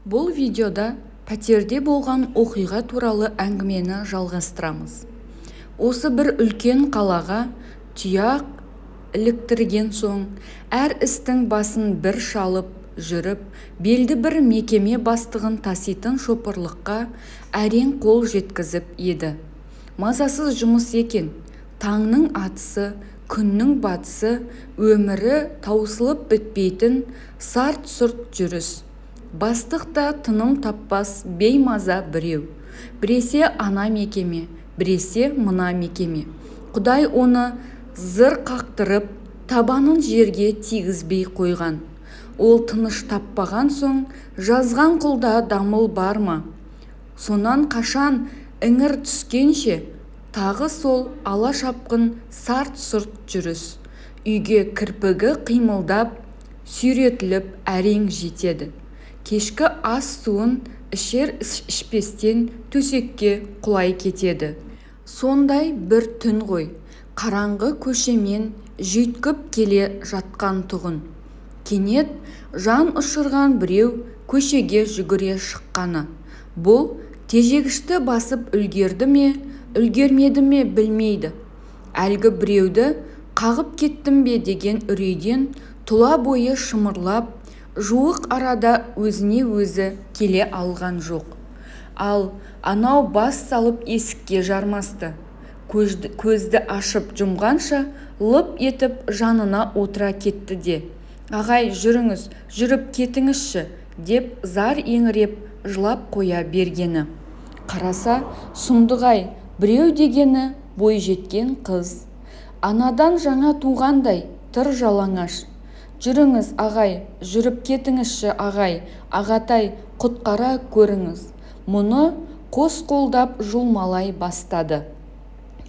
Бұл видеода пәтерде болған оқиға туралы әңгімені жалғастырамыз. Осы бір үлкен қалаға тұяқ іліктірген соң, әр істің басын бір шалып жүріп, белді бір мекеме бастығын таситын шопырлыққа әрең қол жеткізіп еді. Мазасыз жұмыс екен. Таңның атысы, күннің батысы, өмірі таусылып бітпейтін сарт-сұрт жүріс. Бастық та тыным таппас беймаза біреу. Біресе ана мекеме, біресе мына мекеме. Құдай оны зыр қақтырып, табанын жерге тигізбей қойған. Ол тыныш таппаған соң, жазған құлда дамыл бар ма? Сонан қашан іңір түскенше, тағы сол ала шапқын сарт-сұрт жүріс. Үйге кірпігі қимылдап, сүйретіліп әрең жетеді. Кешкі ас суын ішер-ішпестен төсекке құлай кетеді. Сондай бір түн ғой, қараңғы көшемен жүйткіп келе жатқан тұғын. Кенет жан ұшырған біреу көшеге жүгіре шыққаны. Бұл тежегішті басып үлгерді ме, үлгермеді ме білмейді. Әлгі біреуді қағып кеттім бе деген үрейден тұла бойы шымырлап, жуық арада өзіне өзі келе алған жоқ. Ал анау бас салып есікке жармасты. Көзді ашып жұмғанша лып етіп жанына отыра кетті де: «Ағай, жүріңіз, жүріп кетіңізші», деп зар еңіреп жылап қоя бергені. Қараса, сұмдық-ай, біреу дегені бойжеткен қыз. Анадан жаңа туғандай тыр жалаңаш. «Жүріңіз, ағай, жүріп кетіңізші, ағай, ағатай, құтқара көріңіз». Мұны қос қолдап жұлмалай бастады.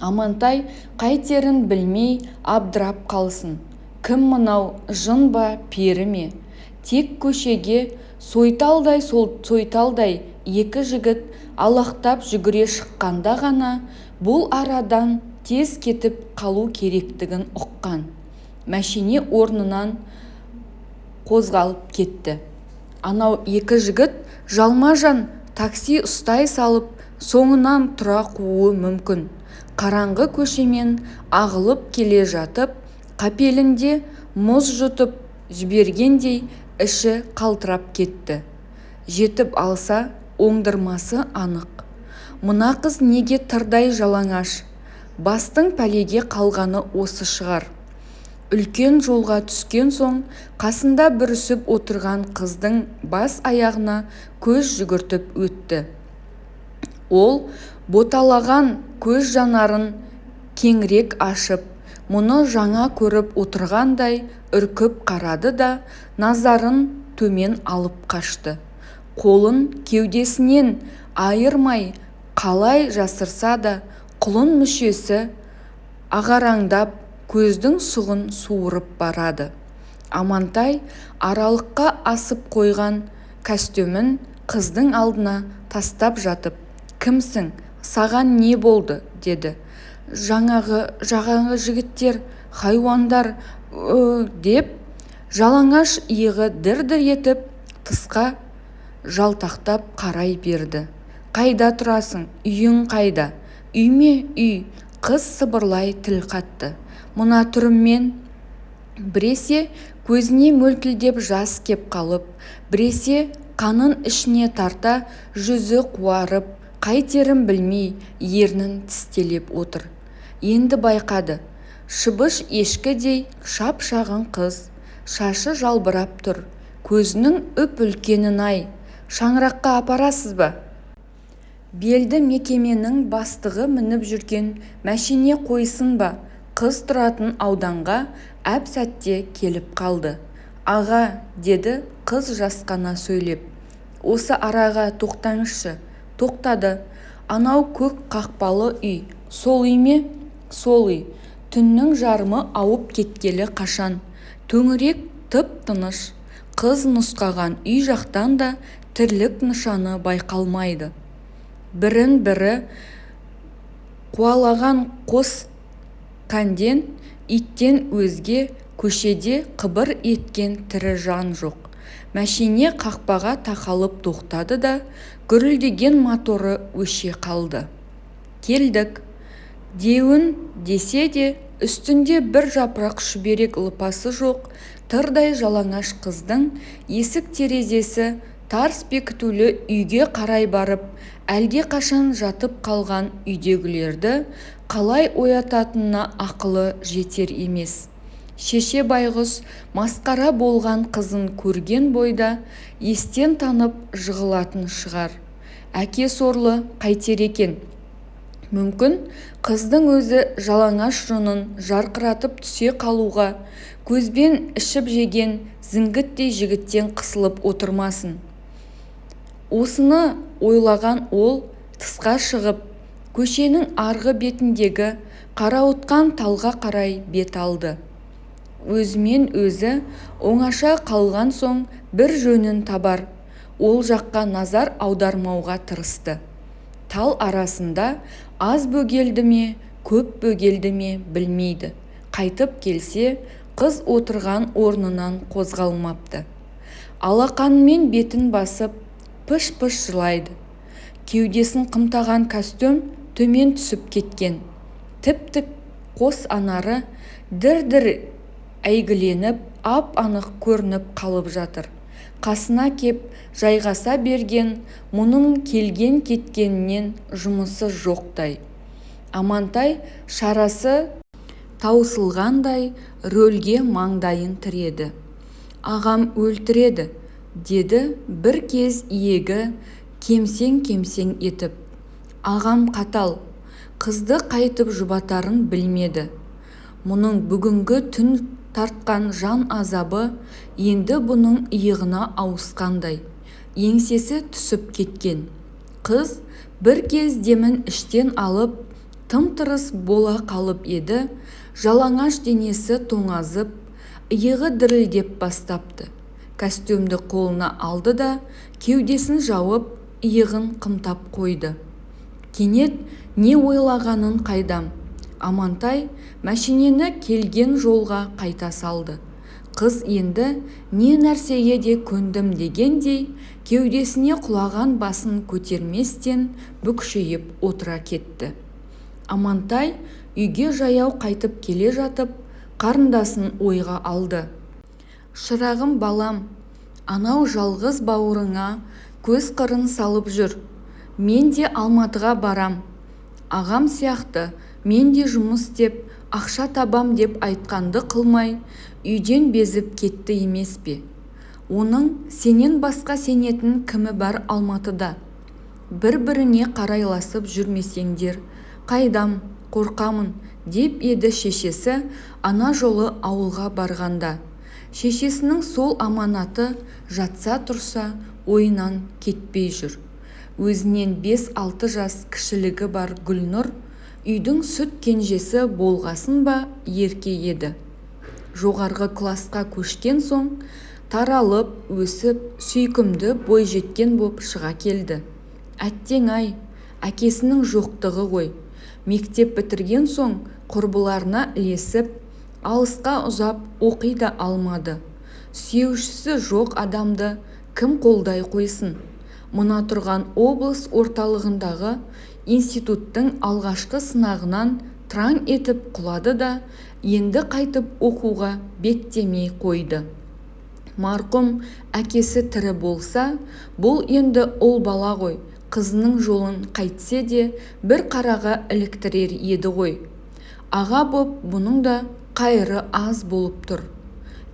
Амантай қайтерін білмей абдырап қалсын. Кім мынау, жын ба, пері ме? Тек көшеге сойталдай екі жігіт алақтап жүгіре шыққанда ғана бұл арадан тез кетіп қалу керектігін ұққан. Мәшине орнынан қозғалып кетті. Анау екі жігіт жалма-жан такси ұстай салып, соңынан тұра қууы мүмкін. Қараңғы көшемен ағылып келе жатып, қапелінде мұз жұтып жібергендей іші қалтырап кетті. Жетіп алса, оңдырмасы анық. Мына қыз неге тырдай жалаңаш? Бастың пәлеге қалғаны осы шығар. Үлкен жолға түскен соң, қасында бүрісіп отырған қыздың бас аяғына көз жүгіртіп өтті. Ол боталаған көз жанарын кеңірек ашып, мұны жаңа көріп отырғандай үркіп қарады да назарын төмен алып қашты. Қолын кеудесінен айырмай қалай жасырса да, құлын мүшесі ағараңдап көздің сұғын суырып барады. Амантай аралыққа асып қойған костюмін қыздың алдына тастап жатып: «Кімсің? Саған не болды?» деді. Жаңағы жігіттер, хайуандар, деп жалаңаш иығы дір-дір етіп тысқа жалтақтап қарай берді. «Қайда тұрасың? Үйің қайда?» «Үй ме, үй?» Қыз сыбырлай тіл қатты. «Мына түріммен». Біресе көзіне мөлтілдеп жас кеп қалып, біресе қанын ішіне тарта, жүзі қуарып, қайтерін білмей ернін тістелеп отыр. Енді байқады. Шыбыш ешкідей шап-шағын қыз, шашы жалбырап тұр. Көзінің үп-үлкенін-ай, шаңыраққа апарасыз ба? Белді мекеменің бастығы мініп жүрген мәшине қойсын ба? Қыз тұратын ауданға әп-сәтте келіп қалды. «Аға», деді қыз жасқана сөйлеп. «Осы араға тоқтаңызшы». Тоқтады. «Анау көк қақпалы үй, сол үй ме?» «Сол үй». Түннің жарымы ауып кеткелі қашан. Төңірек тып-тыныш. Қыз нұсқаған үй жақтан да тірлік нышаны байқалмайды. Бірін-бірі қуалаған қос кәнден, иттен өзге көшеде қыбыр еткен тірі жан жоқ. Мәшине қақпаға тақалып тоқтады да гүрілдеген моторы өше қалды. Келдік деуін десе де үстінде бір жапырақ шүберек лыпасы жоқ тырдай жалаңаш қыздың есік терезесі тарс бекітулі үйге қарай барып, әлде қашан жатып қалған үйдегілерді қалай оятатынына ақылы жетер емес. Шеше байғұс масқара болған қызын көрген бойда естен танып жығылатын шығар. Әке сорлы қайтер екен? Мүмкін қыздың өзі жалаңаш жонын жарқыратып түсе қалуға, көзбен ішіп жеген зіңгіттей жігіттен қысылып отырмасын. Осыны ойлаған ол тысқа шығып, көшенің арғы бетіндегі қарауытқан талға қарай бет алды. Өзімен өзі оңаша қалған соң бір жөнін табар, ол жаққа назар аудармауға тырысты. Тал арасында аз бөгелді ме, көп бөгелді ме білмейді. Қайтып келсе, қыз отырған орнынан қозғалмапты. Алақанымен бетін басып, пыш-пыш жылайды. Кеудесін қымтаған костюм төмен түсіп кеткен. Тіп-тік қос анары дір-дір әйгіленіп, ап-анық көрініп қалып жатыр. Қасына кеп жайғаса берген, мұның келген-кеткенінен жұмысы жоқтай. Амантай шарасы таусылғандай рөлге маңдайын тіреді. Ағам өлтіреді, деді бір кез иегі кемсең-кемсең етіп. Ағам қатал, қызды қайтып жұбатарын білмеді. Мұның бүгінгі түн тартқан жан азабы енді бұның иығына ауысқандай. Еңсесі түсіп кеткен. Қыз бір кез демін іштен алып, тым-тырыс бола қалып еді, жалаңаш денесі тоңазып, иығы дірілдеп бастапты. Костюмді қолына алды да, кеудесін жауып, иығын қымтап қойды. Кенет не ойлағанын қайдам. Амантай мәшинені келген жолға қайта салды. Қыз енді не нәрсеге де көндім дегендей, кеудесіне құлаған басын көтерместен бүкшейіп отыра кетті. Амантай үйге жаяу қайтып келе жатып, қарындасын ойға алды. Шырағым балам, анау жалғыз бауырыңа көз қырын салып жүр. Мен де Алматыға барам. Ағам сияқты мен де жұмыс деп, ақша табам деп айтқанды қылмай, үйден безіп кетті емес пе? Оның сенен басқа сенетін кімі бар Алматыда? Бір-біріне қарайласып жүрмесеңдер, қайдам, қорқамын, деп еді шешесі ана жолы ауылға барғанда. Шешесінің сол аманаты жатса тұрса ойынан кетпей жүр. Өзінен 5-6 жас кішілігі бар Гүлнұр үйдің сүт кенжесі болғасын ба ерке еді. Жоғарғы класқа көшкен соң таралып, өсіп, сүйкімді бойжеткен боп шыға келді. Әттең-ай, әкесінің жоқтығы ғой. Мектеп бітірген соң құрбыларына ілесіп, алысқа ұзап оқи да алмады. Сүйеушісі жоқ адамды кім қолдай қойсын? Мына тұрған облыс орталығындағы институттың алғашқы сынағынан траң етіп құлады да, енді қайтып оқуға беттемей қойды. Марқұм әкесі тірі болса, бұл енді ұл бала ғой, қызының жолын қайтсе де бір қараға іліктірер еді ғой. Аға боп бұның да қайыры аз болып тұр.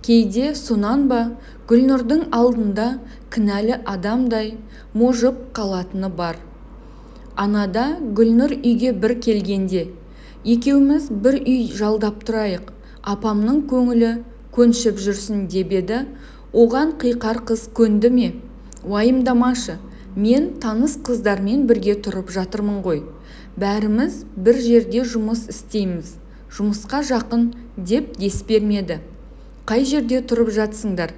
Кейде сонан ба Гүлнұрдың алдында кінәлі адамдай можып қалатыны бар. Анада Гүлнұр үйге бір келгенде, екеуміз бір үй жалдап тұрайық, апамның көңілі көншіп жүрсін деп еді, оған қиқар қыз көнді ме? Уайымдамашы, мен таныс қыздармен бірге тұрып жатырмын ғой. Бәріміз бір жерде жұмыс істейміз, жұмысқа жақын деп дес бермеді. Қай жерде тұрып жатсыңдар?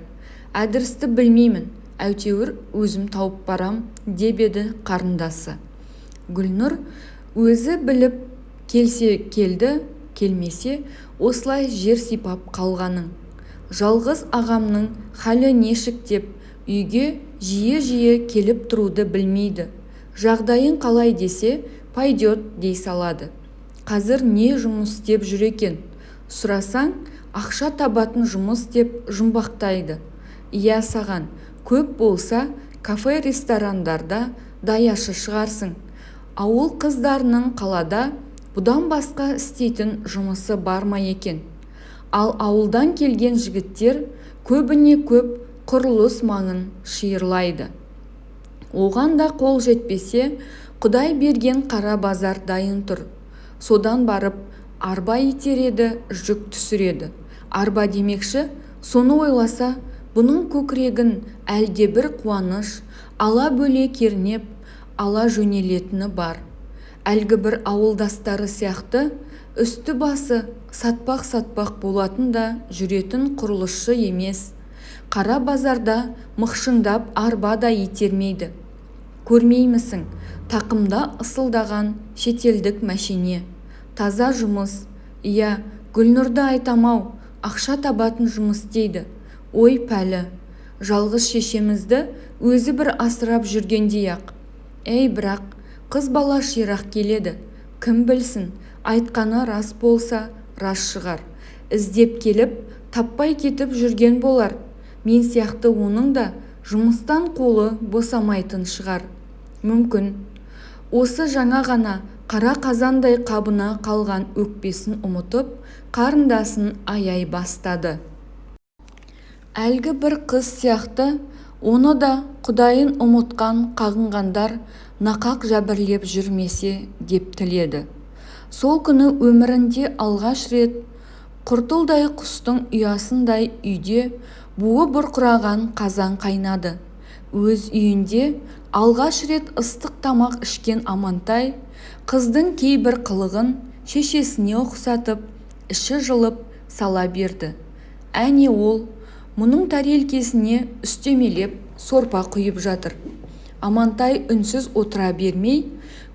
Әдірісті білмеймін, әйтеуір өзім тауып барам, деп еді қарындасы. Гүлнұр өзі біліп келсе келді, келмесе осылай жер сипап қалғаның. Жалғыз ағамның халі нешік деп Үйге жиі-жиі келіп тұруды білмейді. Жағдайын қалай десе, пайдет дей салады. Қазір не жұмыс істеп жүр екен? Сұрасаң, ақша табатын жұмыс деп жұмбақтайды. Иә саған, көп болса, кафе-ресторандарда даяшы шығарсың. Ауыл қыздарының қалада бұдан басқа істейтін жұмысы бар ма екен? Ал ауылдан келген жігіттер көбіне көп құрылыс маңын шиырлайды. Оған да қол жетпесе, Құдай берген қара базар дайын тұр. Содан барып арба итереді, жүк түсіреді. Арба демекші, соны ойласа, бұның көкірегін әлде бір қуаныш, ала бөле кернеп, ала жөнелетіні бар. Әлгі бір ауылдастары сияқты, үсті басы сатпақ болатын да жүретін құрылысшы емес. Қара базарда мықшыңдап арба да итермейді. Көрмеймісің, тақымда ысылдаған шетелдік мәшине. Таза жұмыс. Иә, Гүлнұрды айтамау, ақша табатын жұмыс дейді. Ой пәлі, жалғыз шешемізді өзі бір асырап жүргендей-ақ. Бірақ қыз бала ширақ келеді. Кім білсін, айтқаны рас болса, рас шығар. Іздеп келіп, таппай кетіп жүрген болар. Мен сияқты оның да жұмыстан қолы босамайтын шығар. Мүмкін. Осы жаңа ғана қара қазандай қабына қалған өкпесін ұмытып, қарындасын аяй бастады. Әлгі бір қыз сияқты, оны да Құдайын ұмытқан қағынғандар нақақ жәбірлеп жүрмесе деп тіледі. Сол күні өмірінде алғаш рет құртылдай құстың ұясындай үйде буы бұрқыраған қазан қайнады. Өз үйінде алғаш рет ыстық тамақ ішкен Амантай қыздың кейбір қылығын шешесіне ұқсатып, іші жылып сала берді. Әне ол, мұның тарелкесіне үстемелеп сорпа құйып жатыр. Амантай үнсіз отыра бермей,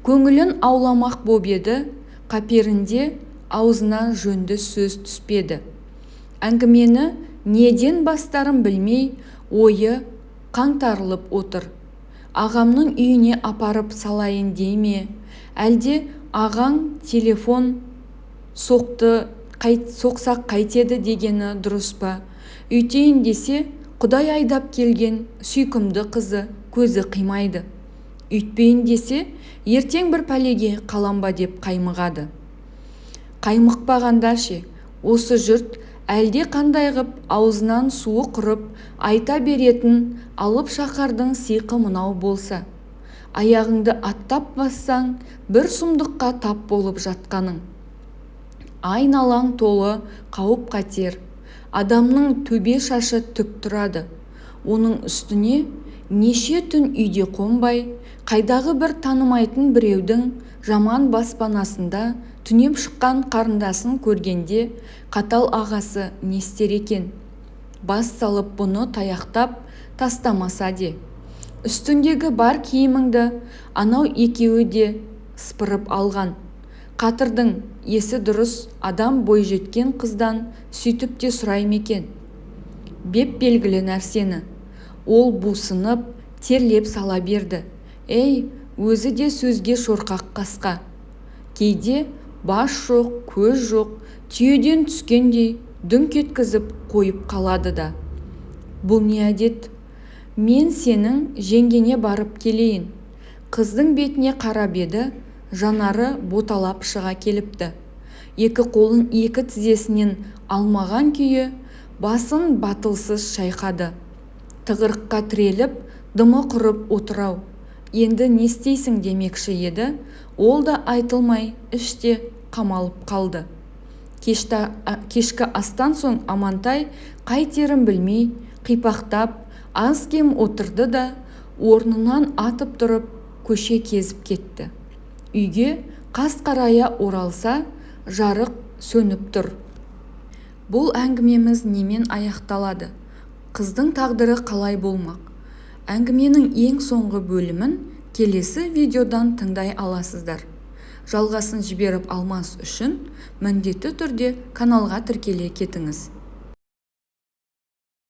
көңілін ауламақ боп еді, қаперінде аузына жөнді сөз түспеді. Әңгімені неден бастарын білмей, ойы қаңтарылып отыр. Ағамның үйіне апарып салайын дей ме? Әлде ағаң телефон соқсақ қайтеді дегені дұрыс па? Үйтейін десе, Құдай айдап келген сүйкімді қызы көзі қимайды. Үйтпейін десе, ертең бір пәлеге қалам ба деп қаймығады. Қаймықпағанда ше, осы жұрт әлде қандай ғып аузынан суы құрып айта беретін алып шақардың сиқы мынау болса. Аяғыңды аттап бассаң, бір сұмдыққа тап болып жатқаның. Айналаң толы қауіп қатер. Адамның төбе шашы тік тұрады. Оның үстіне неше түн үйде қонбай, қайдағы бір танымайтын біреудің жаман баспанасында түнеп шыққан қарындасын көргенде қатал ағасы не істер екен? Бас салып бұны таяқтап тастамаса де. Үстіндегі бар киіміңді анау екеуі де сыпырып алған. Қатырдың есі дұрыс адам бойжеткен қыздан сөйтіп те сұрай ма екен? Беп белгілі нәрсені. Ол бусынып, терлеп сала берді. Өзі де сөзге шорқақ қасқа. Кейде баш жоқ, көз жоқ, түйеден түскендей дүңк еткізіп қойып қалады да. Бұл не әдет? Мен сенің жеңгене барып келейін. Қыздың бетіне қарап еді, жанары боталап шыға келіпті. Екі қолын екі тізесінен алмаған күйі басын батылсыз шайқады. Тығырыққа тіреліп, дымы құрып отырау. Енді не істейсің демекші еді, ол да айтылмай іште қамалып қалды. Кешкі астан соң Амантай қайтерін білмей, қипақтап, аз кем отырды да, орнынан атып тұрып, көше кезіп кетті. Үйге қас қарая оралса, жарық сөніп тұр. Бұл әңгімеміз немен аяқталады? Қыздың тағдыры қалай болмақ? Әңгіменің ең соңғы бөлімін келесі видеодан тыңдай аласыздар. Жалғасын жіберіп алмас үшін міндетті түрде каналға тіркеле кетіңіз.